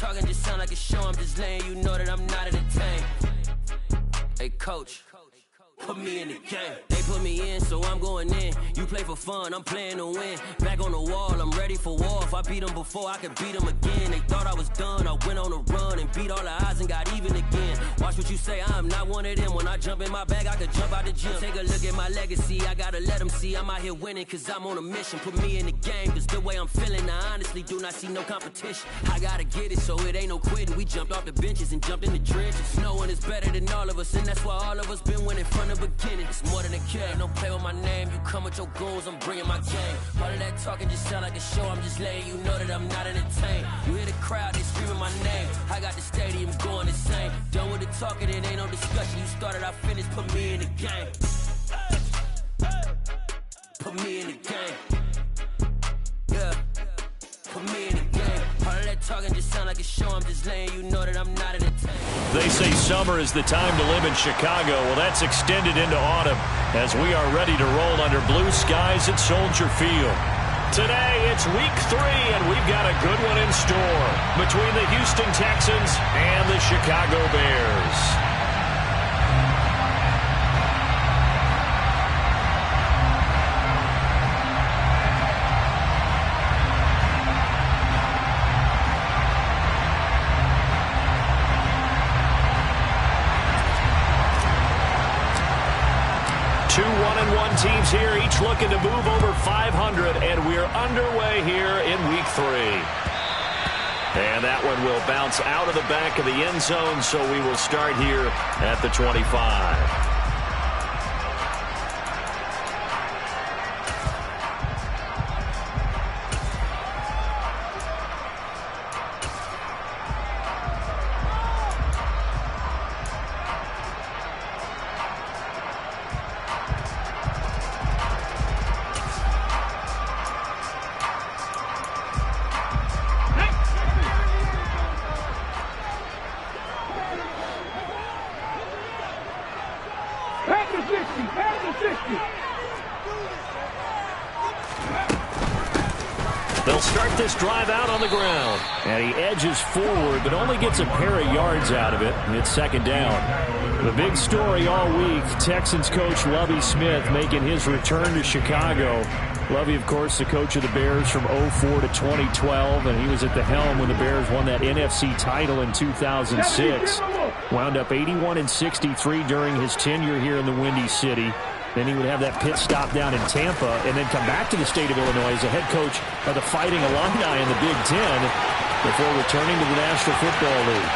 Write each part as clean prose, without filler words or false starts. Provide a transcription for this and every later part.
talking just sound like a show. I'm just letting you know that I'm not entertained. Hey, coach, put me in the game. They put me in, so I'm going in. You play for fun, I'm playing to win. Back on the wall, I'm ready for war. If I beat them before, I could beat them again. They thought I was done, I went on a run and beat all the odds and got even again. Watch what you say, I'm not one of them. When I jump in my bag, I could jump out the gym. Take a look at my legacy, I gotta let them see I'm out here winning, cause I'm on a mission. Put me in the game, cause the way I'm feeling, I honestly do not see no competition. I gotta get it, so it ain't no quitting. We jumped off the benches and jumped in the trenches. No one is better than all of us, and that's why all of us been winning from the beginning. It's more than a game, don't play with my name. You come with your goons, I'm bringing my game. All of that talking just sound like a show. I'm just letting you know that I'm not entertained. You hear the crowd, they screaming my name. I got the stadium going insane. Done with the talking, it ain't no discussion. You started, I finished, put me in the game. Put me in the game. Yeah, put me in the game. All of that talking just sound like a show. I'm just letting you know that I'm not entertained. They say summer is the time to live in Chicago. Well, that's extended into autumn as we are ready to roll under blue skies at Soldier Field. Today, it's week 3, and we've got a good one in store between the Houston Texans and the Chicago Bears. Two 1-1 teams here, each looking to move over 500, and we're underway here in week 3. And that one will bounce out of the back of the end zone, so we will start here at the 25. They'll start this drive out on the ground. And he edges forward, but only gets a pair of yards out of it. And it's second down. The big story all week, Texans coach Lovie Smith making his return to Chicago. Lovie, of course, the coach of the Bears from 2004 to 2012, and he was at the helm when the Bears won that NFC title in 2006. Wound up 81-63 during his tenure here in the Windy City. Then he would have that pit stop down in Tampa and then come back to the state of Illinois as a head coach of the Fighting Illini in the Big Ten before returning to the National Football League.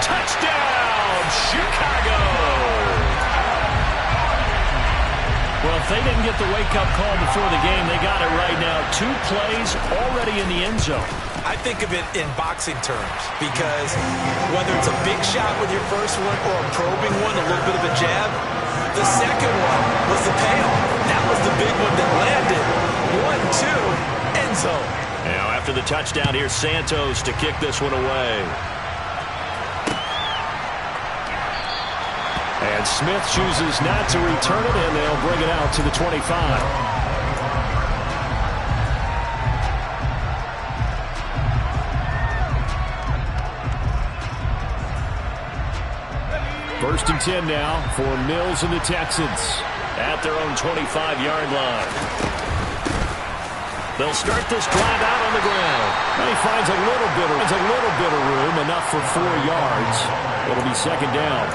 Touchdown, Chicago! Well, if they didn't get the wake-up call before the game, they got it right now. 2 plays already in the end zone. I think of it in boxing terms because whether it's a big shot with your first one or a probing one, a little bit of a jab, the second one was the payoff. That was the big one that landed. 1-2, end zone. Now after the touchdown, here's Santos to kick this one away. And Smith chooses not to return it, and they'll bring it out to the 25. First and 10 now for Mills and the Texans at their own 25-yard line. They'll start this drive out on the ground. And he finds a little bit of room, enough for 4 yards. It'll be second down.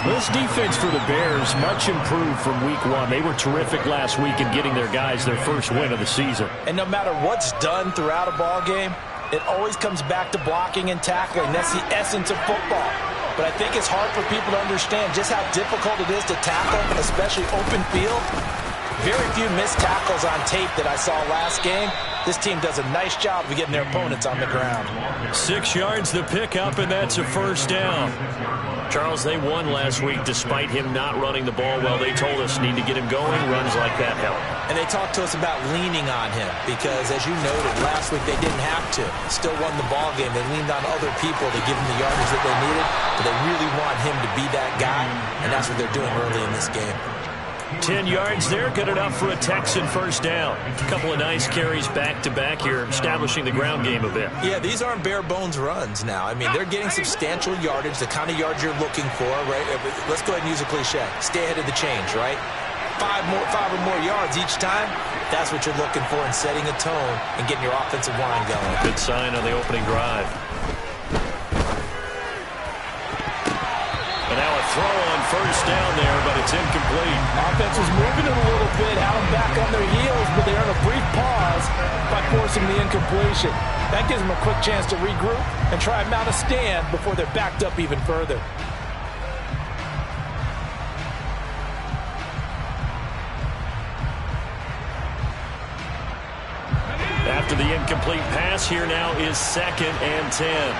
This defense for the Bears, much improved from week 1. They were terrific last week in getting their guys their first win of the season. And no matter what's done throughout a ball game, it always comes back to blocking and tackling. That's the essence of football. But I think it's hard for people to understand just how difficult it is to tackle, especially open field. Very few missed tackles on tape that I saw last game. This team does a nice job of getting their opponents on the ground. 6 yards the pickup, and that's a first down. Charles, they won last week despite him not running the ball well. They told us need to get him going. Runs like that help. And they talked to us about leaning on him because, as you noted, last week they didn't have to. Still won the ball game. They leaned on other people to give them the yardage that they needed, but they really want him to be that guy, and that's what they're doing early in this game. 10 yards there, good enough for a Texan first down. A couple of nice carries back-to-back here, establishing the ground game a bit. Yeah, these aren't bare-bones runs now. I mean, they're getting substantial yardage, the kind of yards you're looking for, right? Let's go ahead and use a cliche. Stay ahead of the change, right? Five or more yards each time, that's what you're looking for in setting a tone and getting your offensive line going. Good sign on the opening drive. And now a throw on first down there, but it's incomplete. Offense was moving it a little bit, had them back on their heels, but they earned a brief pause by forcing the incompletion. That gives them a quick chance to regroup and try and mount a stand before they're backed up even further. After the incomplete pass, here now is 2nd and 10.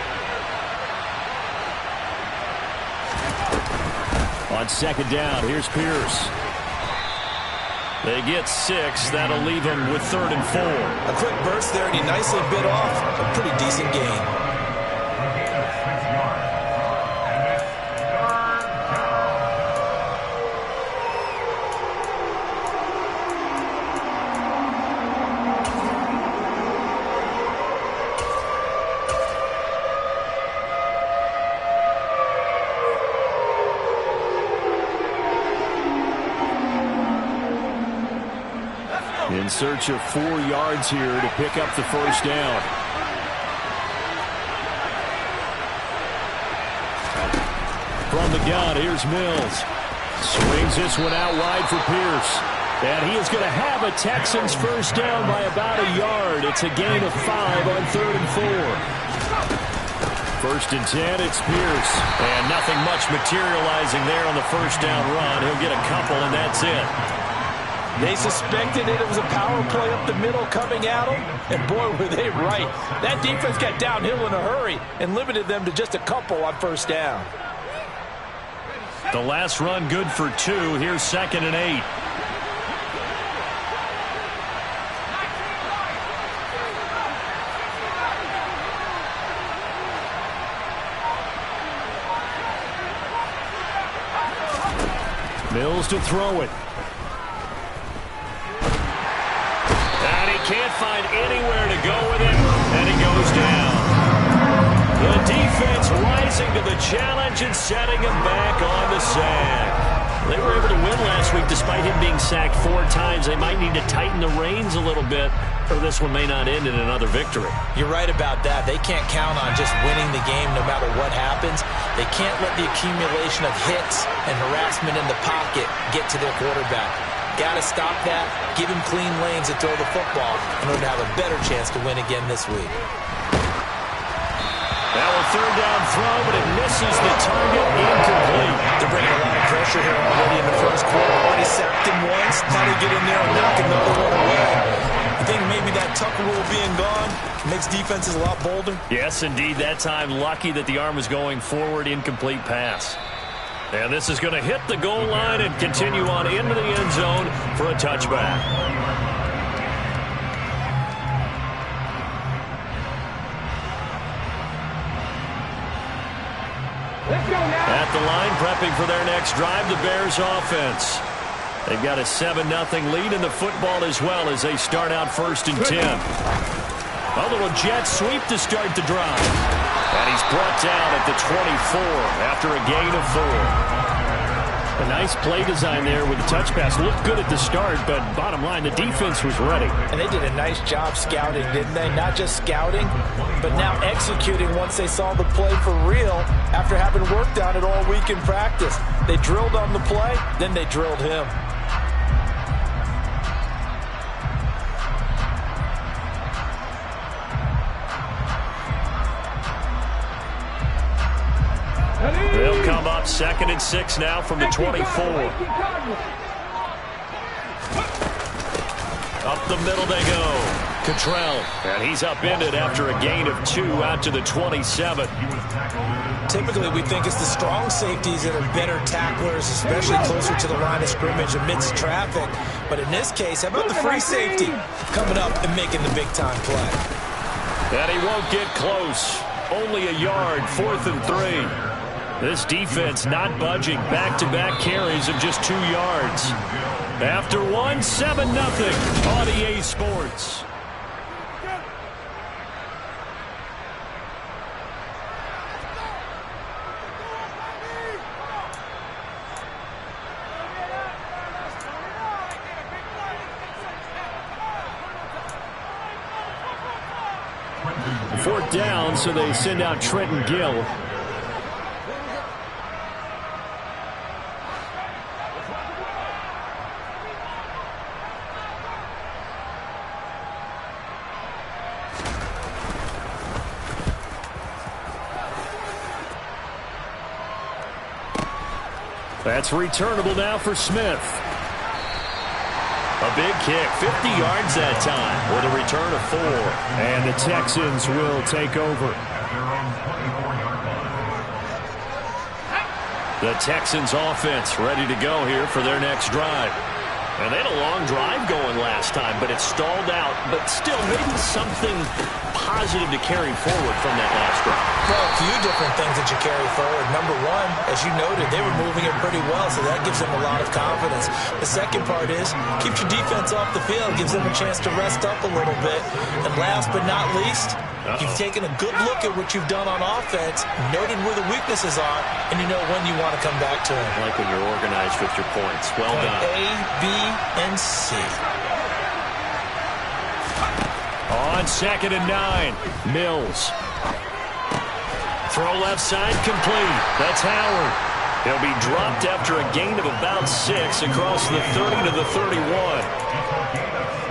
On 2nd down, here's Pierce. They get 6. That'll leave them with 3rd and 4. A quick burst there, and he nicely bit off a pretty decent gain. In search of 4 yards here to pick up the first down. From the gun, here's Mills. Swings this one out wide for Pierce. And he is going to have a Texans first down by about a yard. It's a gain of 5 on 3rd and 4. 1st and 10, it's Pierce. And nothing much materializing there on the first down run. He'll get a couple, and that's it. They suspected it was a power play up the middle coming at them, and boy, were they right. That defense got downhill in a hurry and limited them to just a couple on first down. The last run good for 2. Here's 2nd and 8. Mills to throw it. Can't find anywhere to go with it, and he goes down. The defense rising to the challenge and setting him back on the sack. They were able to win last week despite him being sacked 4 times. They might need to tighten the reins a little bit, or this one may not end in another victory. You're right about that. They can't count on just winning the game no matter what happens. They can't let the accumulation of hits and harassment in the pocket get to their quarterback. Got to stop that, give him clean lanes to throw the football in order to have a better chance to win again this week. Now a 3rd down throw, but it misses the target, incomplete. They're bringing a lot of pressure here already in the first quarter. Already sacked him once. Now they get in there and knock another one away. I think maybe that Tucker rule being gone makes defenses a lot bolder. Yes, indeed. That time lucky that the arm was going forward, incomplete pass. And this is going to hit the goal line and continue on into the end zone for a touchback. At the line, prepping for their next drive, the Bears offense. They've got a 7-0 lead in the football as well as they start out 1st and 10. A little jet sweep to start the drive. And he's brought down at the 24 after a gain of 4. A nice play design there with the touch pass. Looked good at the start, but bottom line, the defense was ready. And they did a nice job scouting, didn't they? Not just scouting, but now executing once they saw the play for real after having worked on it all week in practice. They drilled on the play, then they drilled him. They'll come up 2nd and 6 now from the 24. Up the middle they go. Cottrell. And he's upended after a gain of 2 out to the 27. Typically, we think it's the strong safeties that are better tacklers, especially closer to the line of scrimmage amidst traffic. But in this case, how about the free safety coming up and making the big-time play? And he won't get close. Only a yard, 4th and 3. This defense not budging. Back-to-back carries of just 2 yards. After one, 7-0 on EA Sports. Fourth down, so they send out Trenton Gill. That's returnable now for Smith. A big kick, 50 yards that time with a return of 4. And the Texans will take over. The Texans offense ready to go here for their next drive. And they had a long drive going last time, but it stalled out. But still, maybe something positive to carry forward from that last drive. Well, a few different things that you carry forward. Number one, as you noted, they were moving it pretty well, so that gives them a lot of confidence. The second part is, keeps your defense off the field, gives them a chance to rest up a little bit. And last but not least, you've taken a good look at what you've done on offense, noted where the weaknesses are, and you know when you want to come back to them. I like when you're organized with your points. Well done. A, B, and C. On 2nd and 9, Mills. Throw left side complete. That's Howard. He'll be dropped after a gain of about 6 across the 30 to the 31.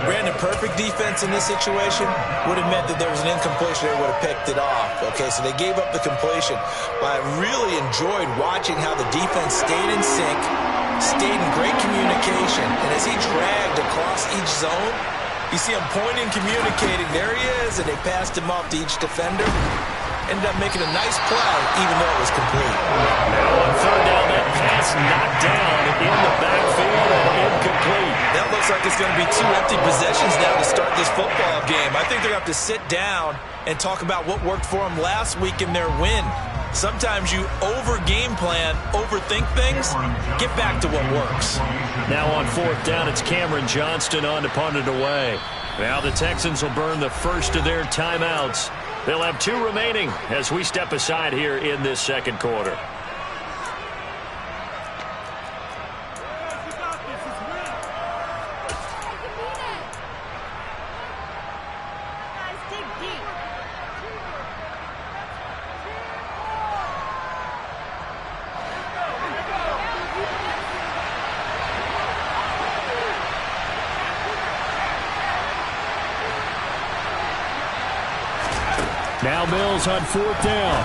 Brandon, perfect defense in this situation would have meant that there was an incompletion. They would have picked it off. Okay, so they gave up the completion. But I really enjoyed watching how the defense stayed in sync, stayed in great communication. And as he dragged across each zone, you see him pointing, communicating. There he is, and they passed him off to each defender. Ended up making a nice play, even though it was complete. Now on 3rd down, that pass knocked down in the backfield and incomplete. That looks like it's going to be 2 empty possessions now to start this football game. I think they're going to have to sit down and talk about what worked for them last week in their win. Sometimes you over-game plan, overthink things. Get back to what works. Now on 4th down, it's Cameron Johnston on to punt it away. Now the Texans will burn the first of their timeouts. They'll have 2 remaining as we step aside here in this second quarter. Now Mills on 4th down.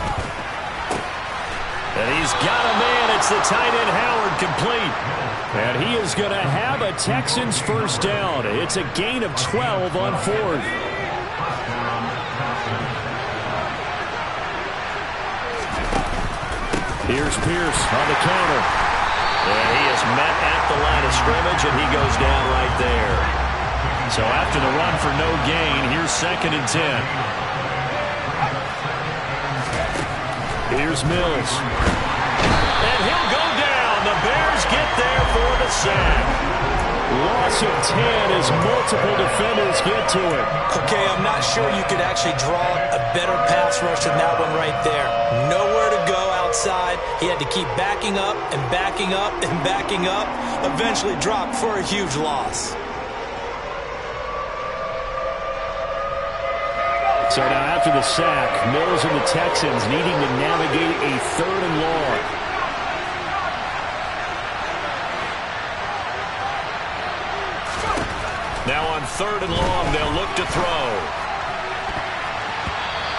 And he's got a man. It's the tight end Howard complete. And he is going to have a Texans first down. It's a gain of 12 on 4th. Here's Pierce on the counter. And he is met at the line of scrimmage, and he goes down right there. So after the run for no gain, here's 2nd and 10. Here's Mills. And he'll go down. The Bears get there for the sack. Loss of 10 as multiple defenders get to it. Okay, I'm not sure you could actually draw a better pass rush than that one right there. Nowhere to go outside. He had to keep backing up and backing up and backing up. Eventually dropped for a huge loss. So now after the sack, Mills and the Texans needing to navigate a 3rd and long. Now on 3rd and long, they'll look to throw.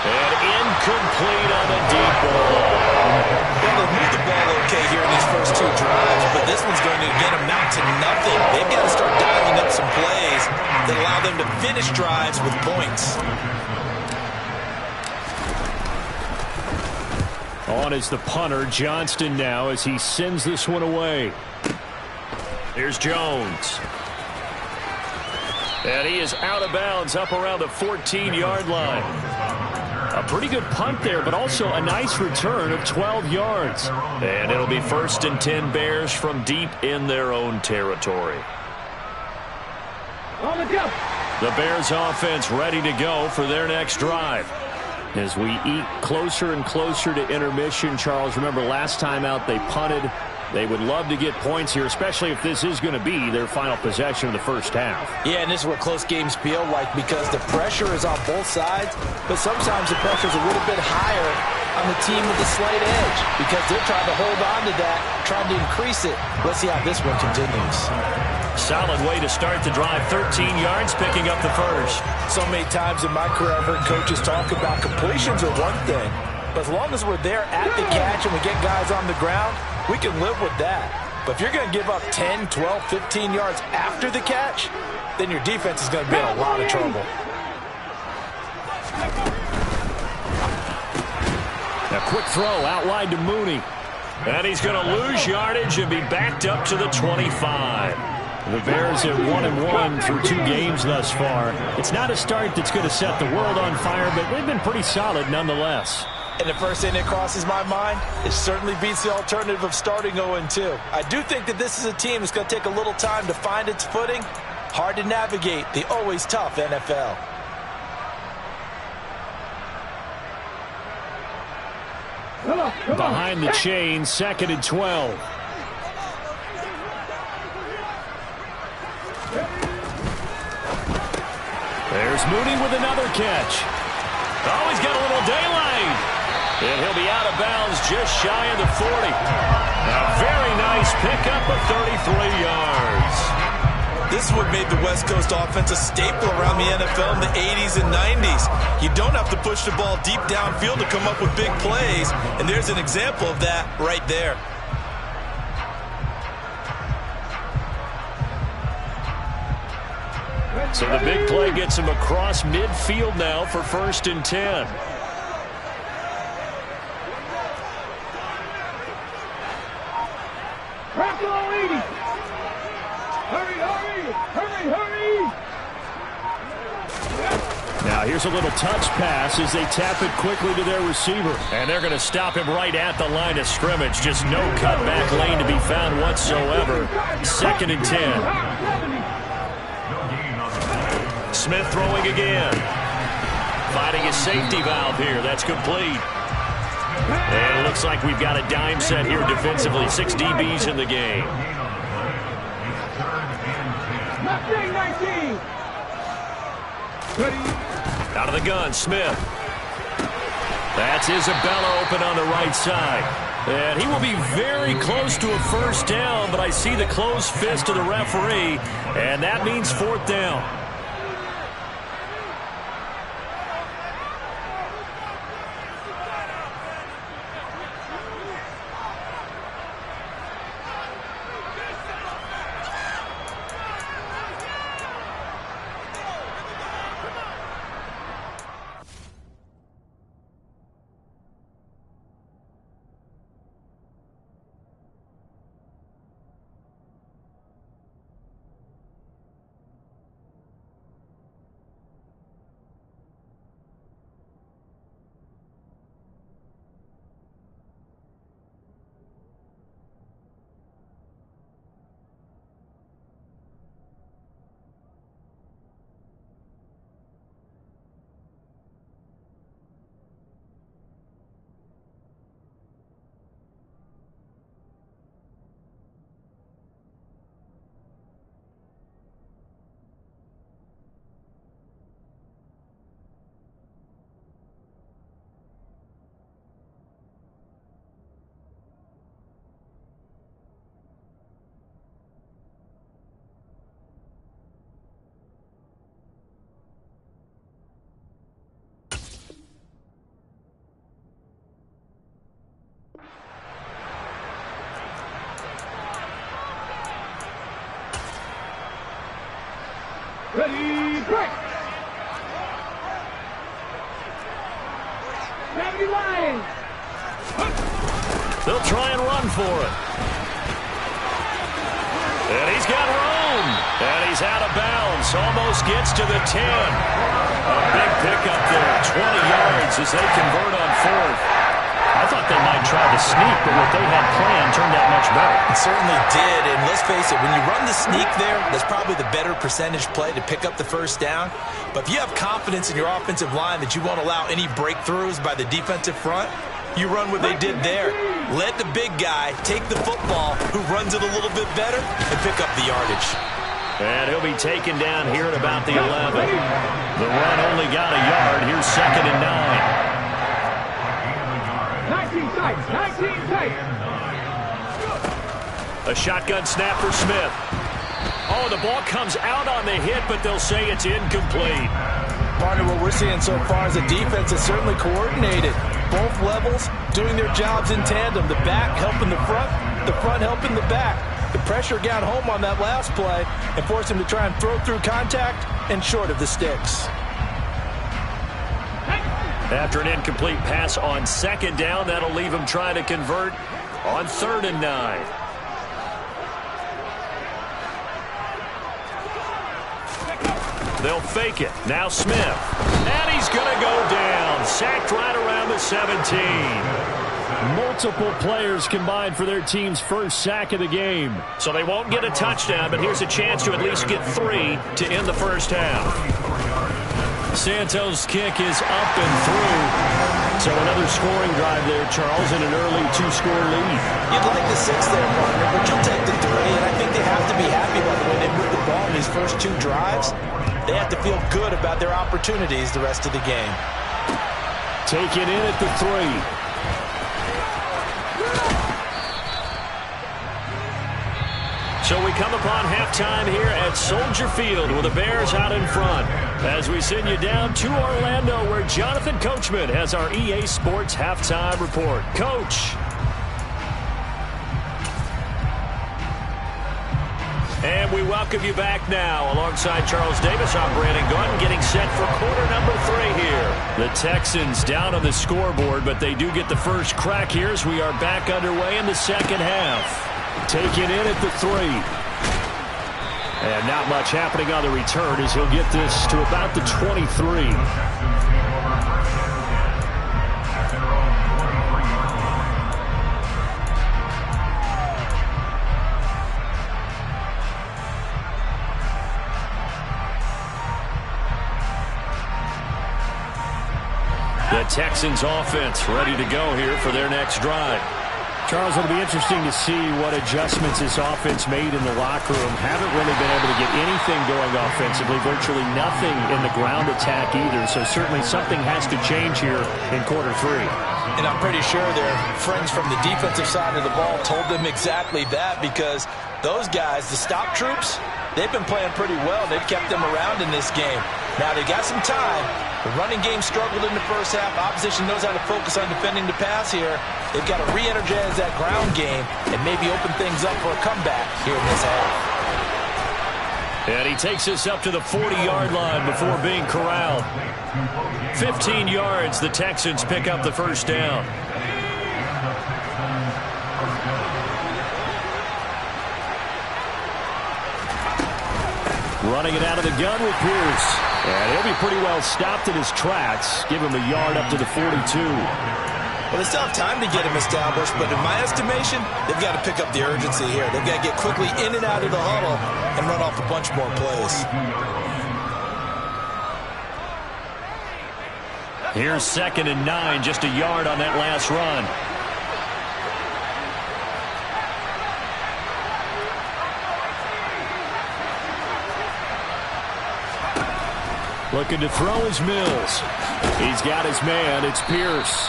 And incomplete on a deep ball. Well, they've moved the ball okay here in these first 2 drives, but this one's going to get them out to nothing. They've got to start dialing up some plays that allow them to finish drives with points. On is the punter, Johnston now, as he sends this one away. Here's Jones. And he is out of bounds up around the 14-yard line. A pretty good punt there, but also a nice return of 12 yards. And it'll be 1st and 10 Bears from deep in their own territory. The Bears offense ready to go for their next drive. As we eat closer and closer to intermission, Charles, remember last time out they punted. They would love to get points here, especially if this is going to be their final possession of the first half. Yeah, and this is what close games feel like because the pressure is on both sides, but sometimes the pressure is a little bit higher on the team with the slight edge because they're trying to hold on to that, trying to increase it. Let's see how this one continues. Solid way to start the drive. 13 yards, picking up the first. So many times in my career I've heard coaches talk about completions are one thing, but as long as we're there at the catch and we get guys on the ground, we can live with that. But if you're going to give up 10, 12, 15 yards after the catch, then your defense is going to be in a lot of trouble. A quick throw out wide to Mooney. And he's going to lose yardage and be backed up to the 25. The Bears at 1-1 through 2 games thus far. It's not a start that's going to set the world on fire, but they've been pretty solid nonetheless. And the first thing that crosses my mind, it certainly beats the alternative of starting 0-2. I do think that this is a team that's going to take a little time to find its footing. Hard to navigate the always tough NFL. Behind the chain, 2nd and 12. There's Mooney with another catch. Oh, he's got a little daylight. And he'll be out of bounds just shy of the 40. A very nice pickup of 33 yards. This is what made the West Coast offense a staple around the NFL in the 80s and 90s. You don't have to push the ball deep downfield to come up with big plays, and there's an example of that right there. So the big play gets him across midfield now for 1st and 10. Now here's a little touch pass as they tap it quickly to their receiver. And they're going to stop him right at the line of scrimmage. Just no cutback lane to be found whatsoever. 2nd and 10. Smith throwing again. Finding his safety valve here. That's complete. And it looks like we've got a dime set here defensively. 6 DBs in the game. Out of the gun, Smith. That's Isabella open on the right side. And he will be very close to a first down, but I see the closed fist of the referee, and that means 4th down. Ready, break! Gravity line! They'll try and run for it. And he's got room. And he's out of bounds. Almost gets to the 10. A big pickup there. 20 yards as they convert on 4th. I thought they might try to sneak, but what they had planned turned out much better. It certainly did, and let's face it, when you run the sneak there, that's probably the better percentage play to pick up the first down. But if you have confidence in your offensive line that you won't allow any breakthroughs by the defensive front, you run what they did there. Let the big guy take the football, who runs it a little bit better, and pick up the yardage. And he'll be taken down here at about the 11. The run only got a yard. Here's 2nd and 19 tight, 19 tight. 9. A shotgun snap for Smith. Oh, the ball comes out on the hit, but they'll say it's incomplete. Partner, what we're seeing so far is a defense that's certainly coordinated. Both levels doing their jobs in tandem. The back helping the front helping the back. The pressure got home on that last play and forced him to try and throw through contact and short of the sticks. After an incomplete pass on 2nd down, that'll leave him trying to convert on 3rd and 9. They'll fake it. Now Smith. And he's going to go down. Sacked right around the 17. Multiple players combined for their team's first sack of the game. So they won't get a touchdown, but here's a chance to at least get 3 to end the first half. Santos' kick is up and through. So another scoring drive there, Charles, and an early 2-score lead. You'd like the 6 there, partner, but you'll take the 3, and I think they have to be happy about the way they moved the ball in these first 2 drives. They have to feel good about their opportunities the rest of the game. Taken in at the 3. So we come upon halftime here at Soldier Field with the Bears out in front. As we send you down to Orlando, where Jonathan Coachman has our EA Sports halftime report. Coach. And we welcome you back now. Alongside Charles Davis, I'm Brandon Gordon, getting set for quarter number 3 here. The Texans down on the scoreboard, but they do get the first crack here as we are back underway in the second half. Taken in at the 3. And not much happening on the return as he'll get this to about the 23. The Texans offense ready to go here for their next drive. Charles, it'll be interesting to see what adjustments this offense made in the locker room. Haven't really been able to get anything going offensively, virtually nothing in the ground attack either. So certainly something has to change here in quarter 3. And I'm pretty sure their friends from the defensive side of the ball told them exactly that, because those guys, the stop troops, they've been playing pretty well. They've kept them around in this game. Now they got some time. The running game struggled in the first half. Opposition knows how to focus on defending the pass here. They've got to re-energize that ground game and maybe open things up for a comeback here in this half. And he takes us up to the 40-yard line before being corralled. 15 yards, the Texans pick up the first down. Running it out of the gun with Pierce. And he'll be pretty well stopped in his tracks. Give him a yard up to the 42. Well, they still have time to get him established, but in my estimation, they've got to pick up the urgency here. They've got to get quickly in and out of the huddle and run off a bunch more plays. Here's 2nd and 9, just a yard on that last run. Looking to throw is Mills. He's got his man. It's Pierce.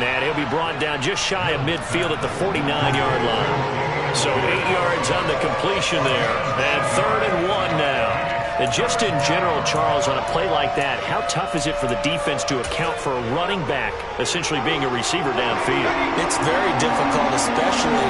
And he'll be brought down just shy of midfield at the 49-yard line. So 8 yards on the completion there. And 3rd and 1 now. And just in general, Charles, on a play like that, how tough is it for the defense to account for a running back essentially being a receiver downfield? It's very difficult, especially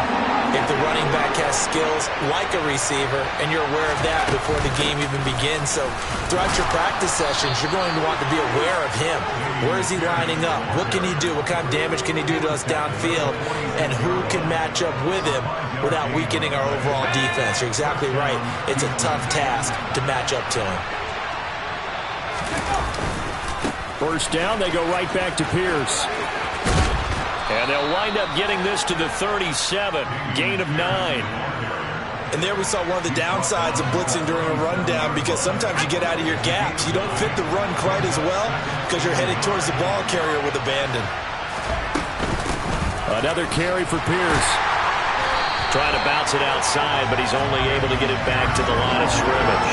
if the running back has skills like a receiver, and you're aware of that before the game even begins. So throughout your practice sessions, you're going to want to be aware of him. Where is he lining up? What can he do? What kind of damage can he do to us downfield? And who can match up with him without weakening our overall defense? You're exactly right. It's a tough task to match up to him. First down, they go right back to Pierce. And they'll wind up getting this to the 37, gain of 9. And there we saw one of the downsides of blitzing during a rundown, because sometimes you get out of your gaps. You don't fit the run quite as well because you're headed towards the ball carrier with abandon. Another carry for Pierce. Trying to bounce it outside, but he's only able to get it back to the line of scrimmage.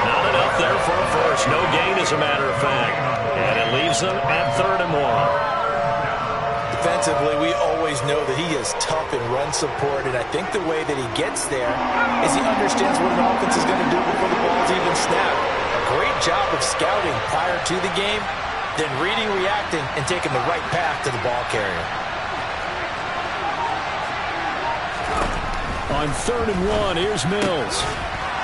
Not enough there for a first. No gain, as a matter of fact. And it leaves them at 3rd and 1. Defensively, we always know that he is tough in run support, and I think the way that he gets there is he understands what an offense is going to do before the ball's even snapped. A great job of scouting prior to the game, then reading, reacting, and taking the right path to the ball carrier. On 3rd and 1, here's Mills.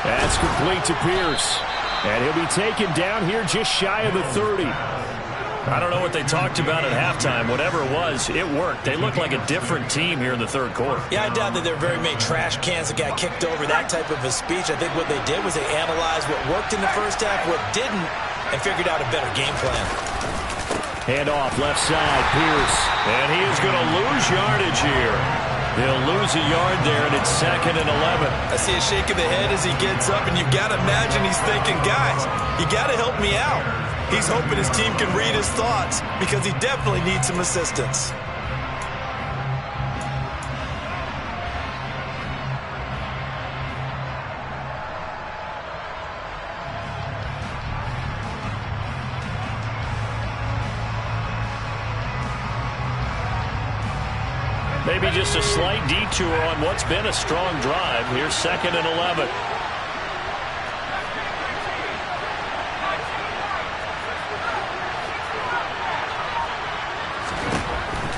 That's complete to Pierce. And he'll be taken down here just shy of the 30. I don't know what they talked about at halftime. Whatever it was, it worked. They look like a different team here in the 3rd quarter. Yeah, I doubt that there are very many trash cans that got kicked over, that type of a speech. I think what they did was they analyzed what worked in the first half, what didn't, and figured out a better game plan. Hand off left side, Pierce. And he is going to lose yardage here. He'll lose a yard there, and it's 2nd and 11. I see a shake of the head as he gets up, and you've got to imagine he's thinking, guys, you got to help me out. He's hoping his team can read his thoughts because he definitely needs some assistance. Maybe just a slight detour on what's been a strong drive. Here's 2nd and 11.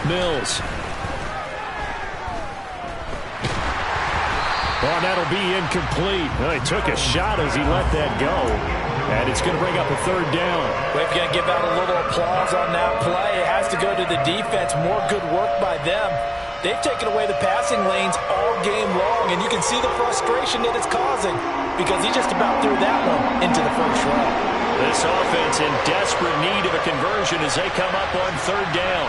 Mills. Oh, that'll be incomplete. Well, he took a shot as he let that go. And it's going to bring up a 3rd down. Well, if you're going to give out a little applause on that play, it has to go to the defense. More good work by them. They've taken away the passing lanes all game long, and you can see the frustration that it's causing because he just about threw that one into the first row. This offense in desperate need of a conversion as they come up on 3rd down.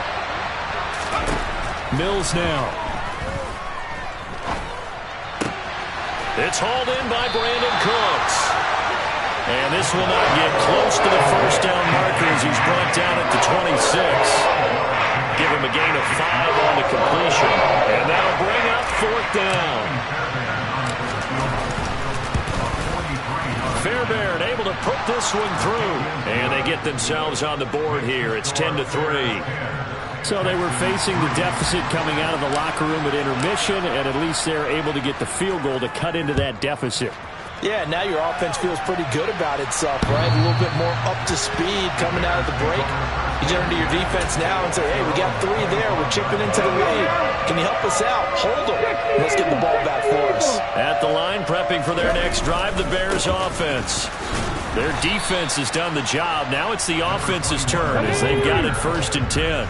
Mills now. It's hauled in by Brandon Cooks. And this will not get close to the first down marker as he's brought down at the 26. Give him a gain of 5 on the completion. And that'll bring up 4th down. Fairbairn able to put this one through. And they get themselves on the board here. It's 10-3. So they were facing the deficit coming out of the locker room at intermission, and at least they're able to get the field goal to cut into that deficit. Yeah, now your offense feels pretty good about itself, right? A little bit more up to speed coming out of the break. You turn to your defense now and say, hey, we got 3 there. We're chipping into the lead. Can you help us out? Hold them. Let's get the ball back for us. At the line, prepping for their next drive, the Bears offense. Their defense has done the job. Now it's the offense's turn as they've got it 1st and 10.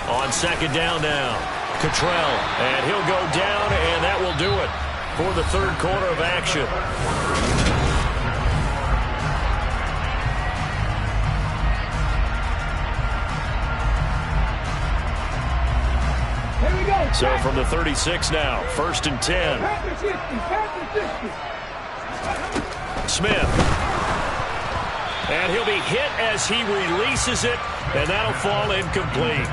On 2nd down now, Cottrell, and he'll go down, and that will do it for the 3rd quarter of action. Here we go. So from the 36 now, 1st and 10. Smith. And he'll be hit as he releases it, and that'll fall incomplete.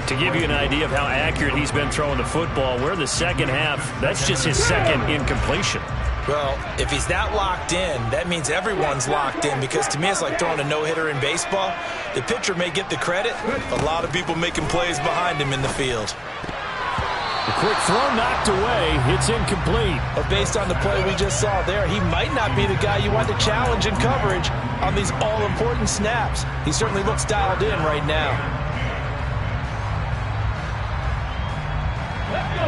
To give you an idea of how accurate he's been throwing the football, we're in the 2nd half. That's just his 2nd incompletion. Well, if he's that locked in, that means everyone's locked in, because to me it's like throwing a no-hitter in baseball. The pitcher may get the credit, a lot of people making plays behind him in the field. A quick throw knocked away. It's incomplete. But based on the play we just saw there, he might not be the guy you want to challenge in coverage on these all-important snaps. He certainly looks dialed in right now.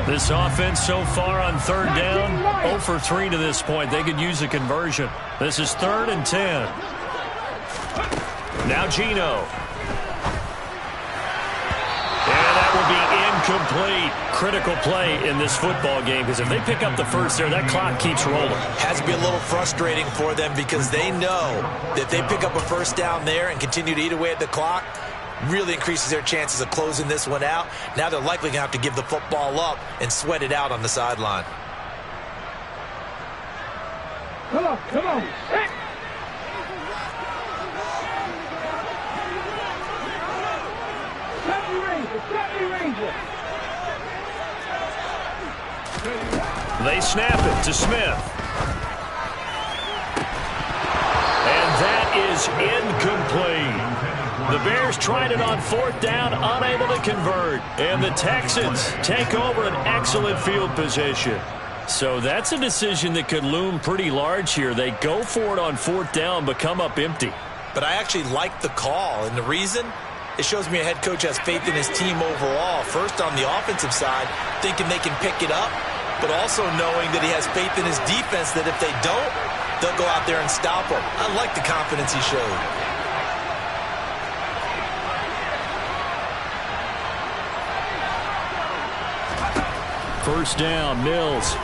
This offense so far on 3rd down, 0 for 3 to this point. They could use a conversion. This is 3rd and 10. Now Geno. And that will be incomplete. Critical play in this football game, because if they pick up the first there, that clock keeps rolling. Has to be a little frustrating for them because they know that if they pick up a first down there and continue to eat away at the clock, really increases their chances of closing this one out. Now they're likely going to have to give the football up and sweat it out on the sideline. Come on, come on. Hey. They snap it to Smith. And that is incomplete. The Bears tried it on fourth down, unable to convert. And the Texans take over an excellent field position. So that's a decision that could loom pretty large here. They go for it on fourth down, but come up empty. But I actually like the call, and the reason? It shows me a head coach has faith in his team overall. First, on the offensive side, thinking they can pick it up, but also knowing that he has faith in his defense that if they don't, they'll go out there and stop them. I like the confidence he showed. First down, Mills.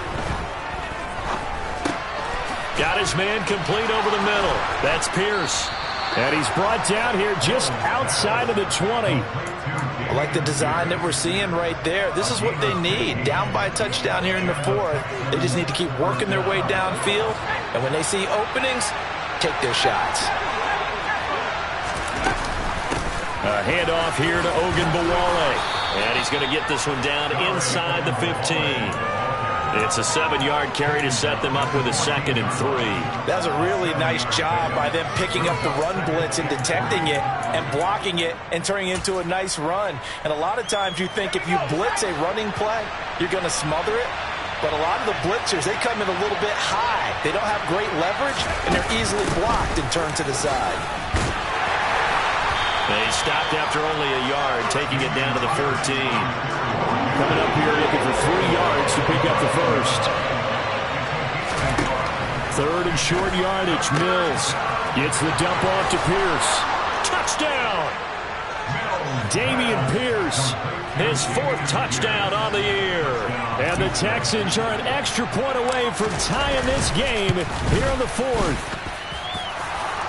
Got his man complete over the middle. That's Pierce. And he's brought down here just outside of the 20. I like the design that we're seeing right there. This is what they need. Down by a touchdown here in the fourth. They just need to keep working their way downfield. And when they see openings, take their shots. A handoff here to Ogunbowale. And he's going to get this one down inside the 15. It's a 7-yard carry to set them up with a 2nd and 3. That was a really nice job by them picking up the run blitz and detecting it and blocking it and turning it into a nice run. And a lot of times you think if you blitz a running play, you're going to smother it. But a lot of the blitzers, they come in a little bit high. They don't have great leverage, and they're easily blocked and turned to the side. They stopped after only a yard, taking it down to the 14. Coming up here looking for 3 yards to pick up the first. 3rd and short yardage. Mills gets the dump off to Pierce. Touchdown! Damian Pierce, his 4th touchdown on the year. And the Texans are an extra point away from tying this game here in the 4th.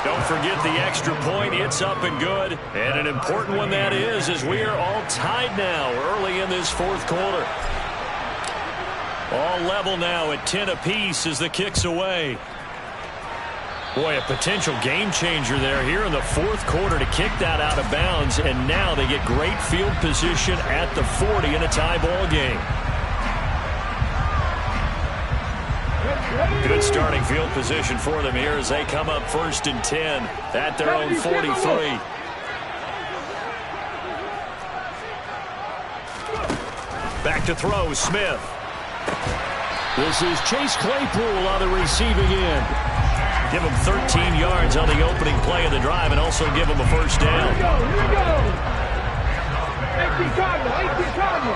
Don't forget the extra point. It's up and good. And an important one that is, as we are all tied now early in this 4th quarter. All level now at 10 apiece as the kick's away. Boy, a potential game changer there here in the 4th quarter to kick that out of bounds. And now they get great field position at the 40 in a tie ball game. Good starting field position for them here as they come up 1st and 10 at their own 43. Back to throw, Smith. This is Chase Claypool on the receiving end. Give him 13 yards on the opening play of the drive and also give him a first down. Here we go. 18 Cardinal.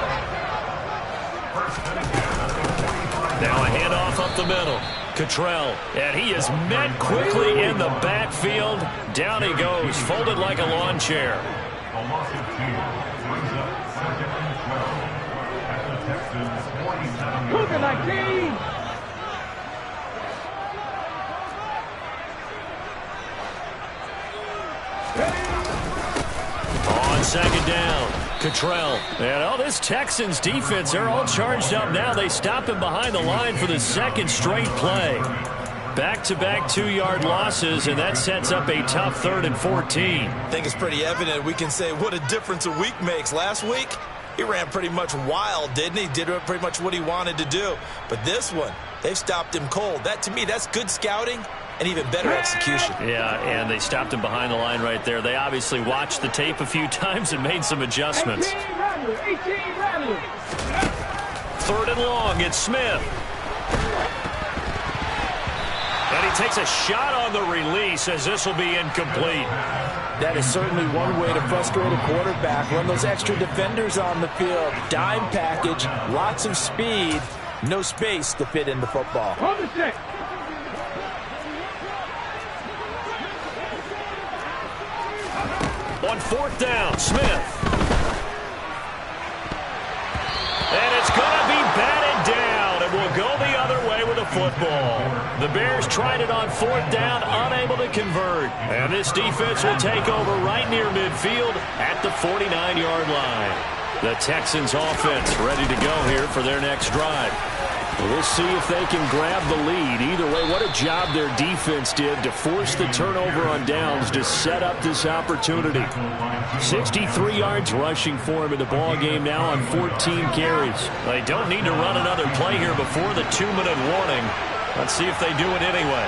Now a handoff up the middle. Cottrell, and he is met quickly in the backfield. Down he goes, folded like a lawn chair. On 2nd down. Cottrell. And this Texans defense, they're all charged up now. They stop him behind the line for the 2nd straight play. Back-to-back 2-yard losses, and that sets up a tough 3rd and 14. I think it's pretty evident. We can say what a difference a week makes. Last week, he ran pretty much wild, didn't he? Did pretty much what he wanted to do. But this one, they've stopped him cold. That, to me, that's good scouting and even better execution. Yeah, and they stopped him behind the line right there. They obviously watched the tape a few times and made some adjustments. 18 3rd and long, it's Smith. And he takes a shot on the release as this will be incomplete. That is certainly one way to frustrate a quarterback. Run those extra defenders on the field. Dime package, lots of speed, no space to fit in the football. On the stick. On 4th down, Smith. tried it on fourth down, unable to convert. And this defense will take over right near midfield at the 49-yard line. The Texans offense ready to go here for their next drive. We'll see if they can grab the lead. Either way, what a job their defense did to force the turnover on downs to set up this opportunity. 63 yards rushing for him in the ball game now on 14 carries. They don't need to run another play here before the 2-minute warning. Let's see if they do it anyway.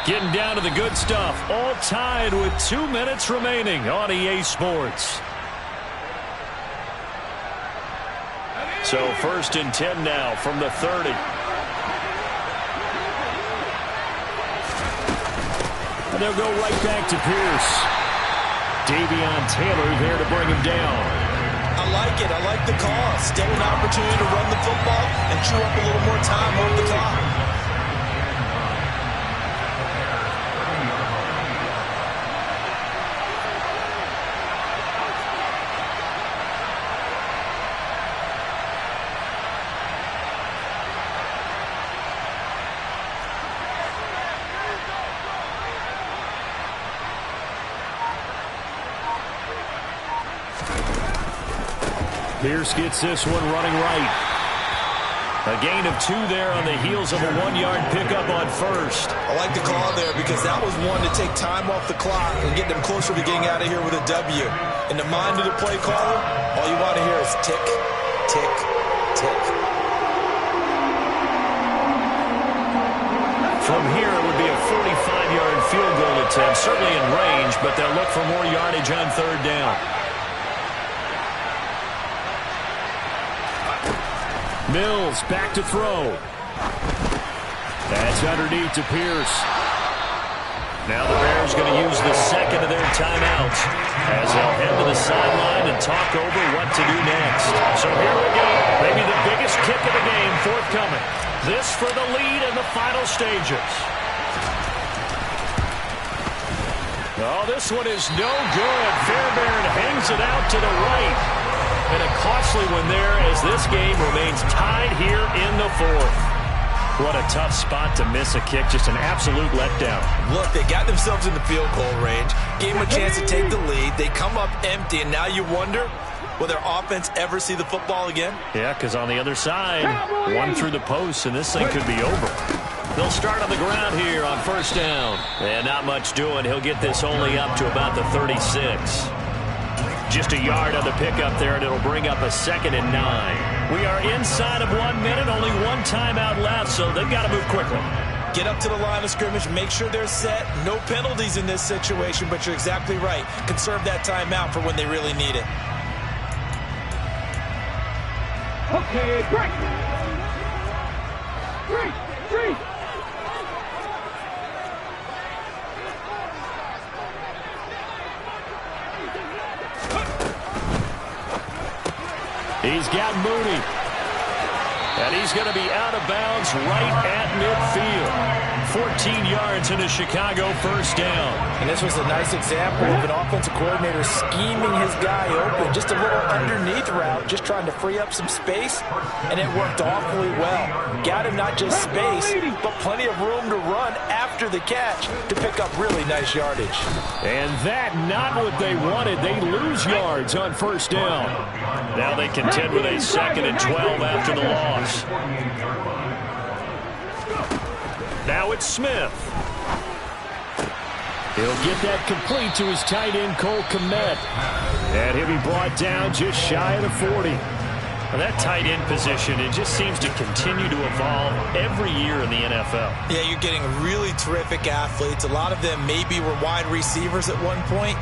Getting down to the good stuff. All tied with 2 minutes remaining on EA Sports. So 1st and 10 now from the 30. And they'll go right back to Pierce. Davion Taylor there to bring him down. I like it. I like the call. Still an opportunity to run the football and chew up a little more time off the clock. Pierce gets this one running right. A gain of 2 there on the heels of a 1-yard pickup on first. I like the call there because that was one to take time off the clock and get them closer to getting out of here with a W. In the mind of the play caller, all you want to hear is tick, tick, tick. From here, it would be a 45-yard field goal attempt, certainly in range, but they'll look for more yardage on 3rd down. Mills back to throw. That's underneath to Pierce. Now the Bears going to use the second of their timeouts as they'll head to the sideline and talk over what to do next. So here we go. Maybe the biggest kick of the game forthcoming. This for the lead in the final stages. Oh, this one is no good. Fairbairn hangs it out to the right. And a costly one there as this game remains tied here in the 4th. What a tough spot to miss a kick. Just an absolute letdown. Look, they got themselves in the field goal range. Gave them a chance to take the lead. They come up empty, and now you wonder, will their offense ever see the football again? Yeah, because on the other side, one through the post, and this thing could be over. They'll start on the ground here on 1st down. And not much doing. He'll get this only up to about the 36. Just a yard on the pickup there, and it'll bring up a 2nd and 9. We are inside of 1 minute, only one timeout left, so they've got to move quickly. Get up to the line of scrimmage, make sure they're set. No penalties in this situation, but you're exactly right. Conserve that timeout for when they really need it. Okay, break. Break. He's got Mooney. And he's going to be out of bounds right at midfield. 14 yards in a Chicago 1st down. And this was a nice example of an offensive coordinator scheming his guy open. Just a little underneath route, just trying to free up some space. And it worked awfully well. Got him not just space, but plenty of room to run after the catch to pick up really nice yardage. And that not what they wanted. They lose yards on 1st down. Now they contend with a 2nd and 12 after the loss. Now it's Smith. He'll get that complete to his tight end, Cole Kmet. And he'll be brought down just shy of the 40. Well, that tight end position, it just seems to continue to evolve every year in the NFL. Yeah, you're getting really terrific athletes. A lot of them maybe were wide receivers at one point.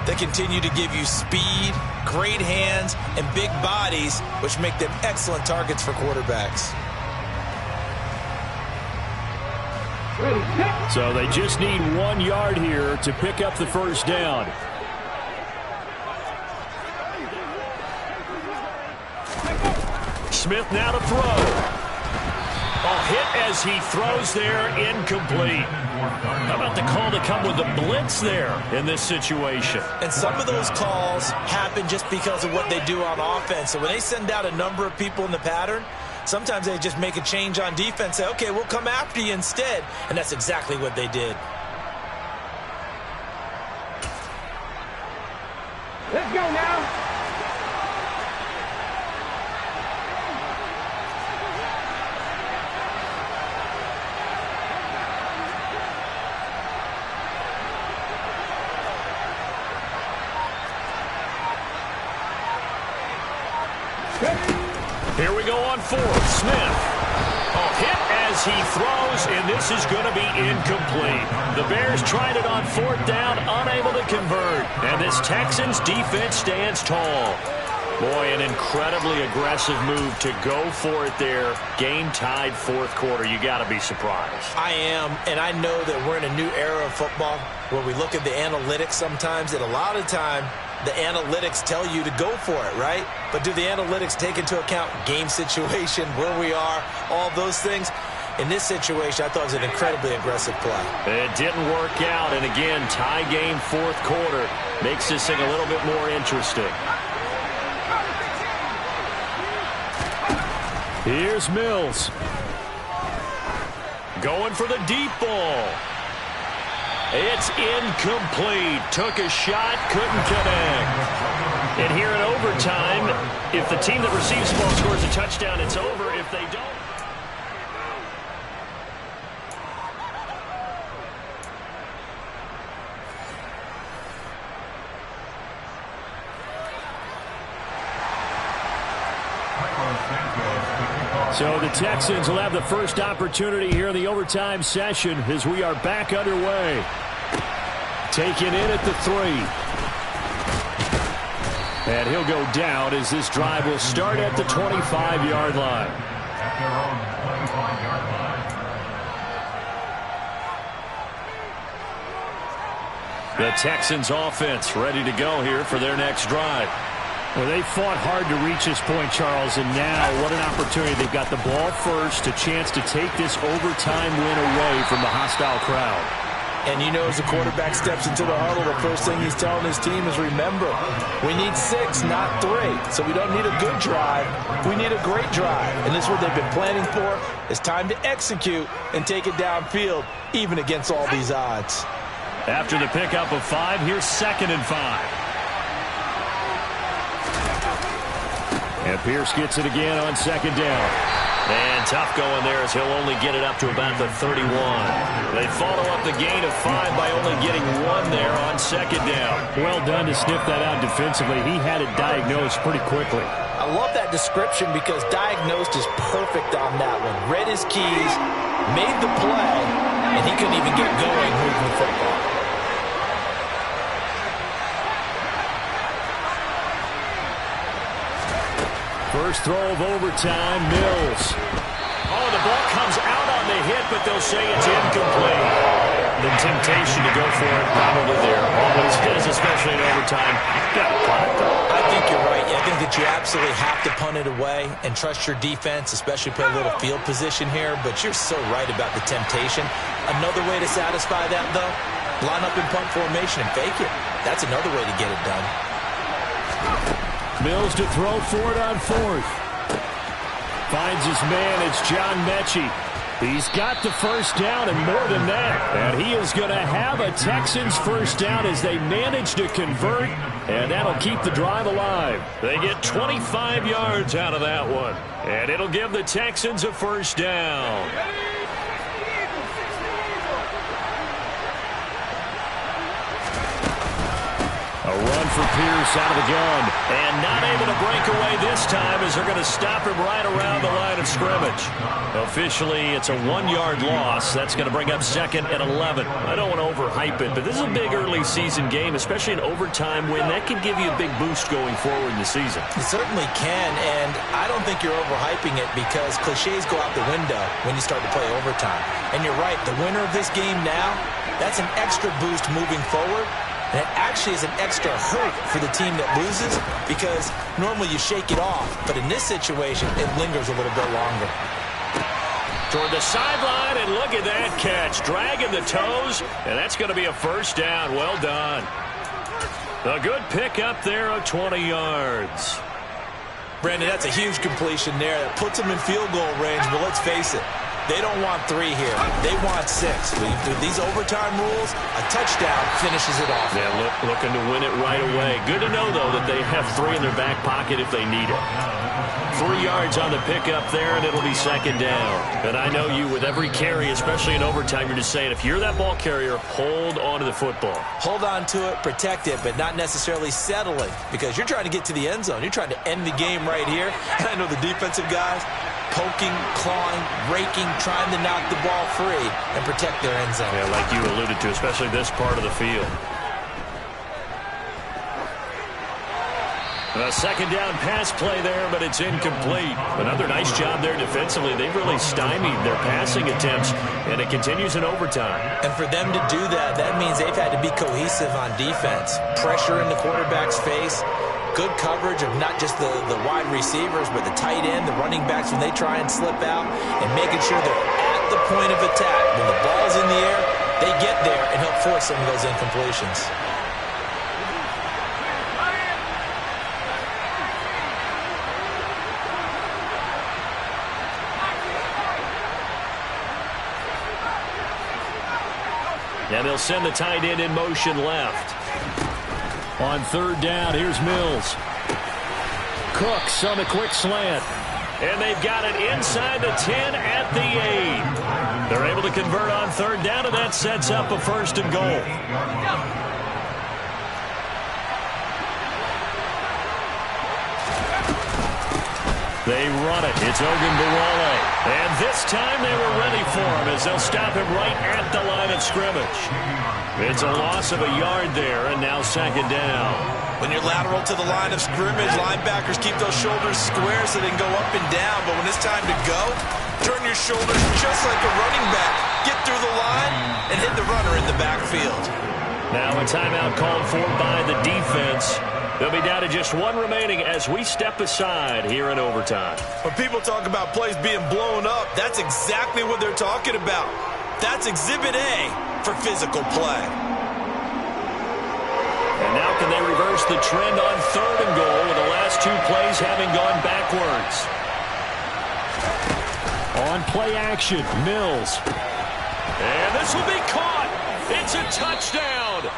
They continue to give you speed, great hands, and big bodies, which make them excellent targets for quarterbacks. So they just need 1 yard here to pick up the 1st down. Smith now to throw. Oh, hit as he throws there, incomplete. How about the call to come with the blitz there in this situation? And some of those calls happen just because of what they do on offense. So when they send out a number of people in the pattern, sometimes they just make a change on defense, say, okay, we'll come after you instead. And that's exactly what they did. Let's go now. Here we go on fourth. Smith. Hit as he throws, and this is going to be incomplete. The Bears tried it on fourth down, unable to convert. And this Texans defense stands tall. Boy, an incredibly aggressive move to go for it there. Game tied fourth quarter. You got to be surprised. I am, and I know that we're in a new era of football where we look at the analytics sometimes, and a lot of time the analytics tell you to go for it, right? But do the analytics take into account game situation, where we are, all those things? In this situation, I thought it was an incredibly aggressive play. It didn't work out, and again, tie game fourth quarter makes this thing a little bit more interesting. Here's Mills. Going for the deep ball. It's incomplete. Took a shot, couldn't connect. And here in overtime, if the team that receives the ball scores a touchdown, it's over. If they don't... So the Texans will have the first opportunity here in the overtime session as we are back underway. Taken in at the 3. And he'll go down as this drive will start at the 25-yard line. The Texans offense ready to go here for their next drive. Well, they fought hard to reach this point, Charles, and now what an opportunity. They've got the ball first, a chance to take this overtime win away from the hostile crowd. And you know, as the quarterback steps into the huddle, the first thing he's telling his team is, remember, we need 6, not 3. So we don't need a good drive. We need a great drive. And this is what they've been planning for. It's time to execute and take it downfield, even against all these odds. After the pickup of 5, here's 2nd and 5. And Pierce gets it again on 2nd down. And tough going there as he'll only get it up to about the 31. They follow up the gain of 5 by only getting 1 there on 2nd down. Well done to sniff that out defensively. He had it diagnosed pretty quickly. I love that description because diagnosed is perfect on that one. Read his keys, made the play, and he couldn't even get going moving the football. First throw of overtime, Mills. Oh, the ball comes out on the hit, but they'll say it's incomplete. The temptation to go for it probably there. Always is, especially in overtime. Got to punt it, though. I think you're right. I think that you absolutely have to punt it away and trust your defense, especially play a little field position here. But you're so right about the temptation. Another way to satisfy that, though, line up in punt formation and fake it. That's another way to get it done. Mills to throw for it on 4th. Finds his man. It's John Mechie. He's got the first down and more than that. And he is going to have a Texans first down as they manage to convert. And that'll keep the drive alive. They get 25 yards out of that one. And it'll give the Texans a first down. A run for Pierce out of the gun. And not able to break away this time as they're going to stop him right around the line of scrimmage. Officially, it's a 1-yard loss. That's going to bring up 2nd and 11. I don't want to overhype it, but this is a big early season game, especially an overtime win. That can give you a big boost going forward in the season. It certainly can, and I don't think you're overhyping it because cliches go out the window when you start to play overtime. And you're right, the winner of this game now, that's an extra boost moving forward. And it actually is an extra hurt for the team that loses because normally you shake it off. But in this situation, it lingers a little bit longer. toward the sideline, and look at that catch. Dragging the toes, and that's going to be a first down. Well done. A good pick up there of 20 yards. Brandon, that's a huge completion there. That puts them in field goal range, but let's face it, they don't want 3 here. They want 6. With these overtime rules, a touchdown finishes it off. Yeah, looking to win it right away. Good to know, though, that they have 3 in their back pocket if they need it. 3 yards on the pickup there, and it'll be second down. And I know you, with every carry, especially in overtime, you're just saying, if you're that ball carrier, hold on to the football. Hold on to it, protect it, but not necessarily settling, because you're trying to get to the end zone. You're trying to end the game right here. And I know the defensive guys, poking, clawing, raking, trying to knock the ball free and protect their end zone. Yeah, like you alluded to, especially this part of the field. A second down pass play there, but it's incomplete. Another nice job there defensively. They've really stymied their passing attempts, and it continues in overtime. And for them to do that, that means they've had to be cohesive on defense. Pressure in the quarterback's face. Good coverage of not just the wide receivers, but the tight end, the running backs when they try and slip out, and making sure they're at the point of attack. When the ball's in the air, they get there and help force some of those incompletions. And they'll send the tight end in motion left. On third down, here's Mills. Cooks on the quick slant. And they've got it inside the 10 at the 8. They're able to convert on third down, and that sets up a first and goal. They run it. It's Ogunbowale. And this time they were ready for him as they'll stop him right at the line of scrimmage. It's a loss of a yard there, and now second down. When you're lateral to the line of scrimmage, linebackers keep those shoulders square so they can go up and down. But when it's time to go, turn your shoulders just like a running back. Get through the line and hit the runner in the backfield. Now a timeout called for by the defense. They'll be down to just 1 remaining as we step aside here in overtime. When people talk about plays being blown up, that's exactly what they're talking about. That's Exhibit A for physical play. And now can they reverse the trend on third and goal with the last 2 plays having gone backwards? On play action, Mills. And this will be caught. It's a touchdown.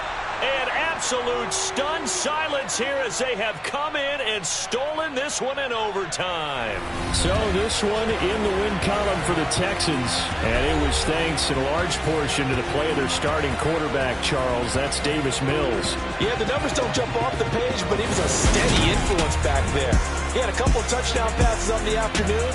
And absolute stunned silence here as they have come in and stolen this one in overtime. So this one in the win column for the Texans. And it was thanks in a large portion to the play of their starting quarterback, Charles. That's Davis Mills. Yeah, the numbers don't jump off the page, but he was a steady influence back there. He had a couple of touchdown passes up in the afternoon.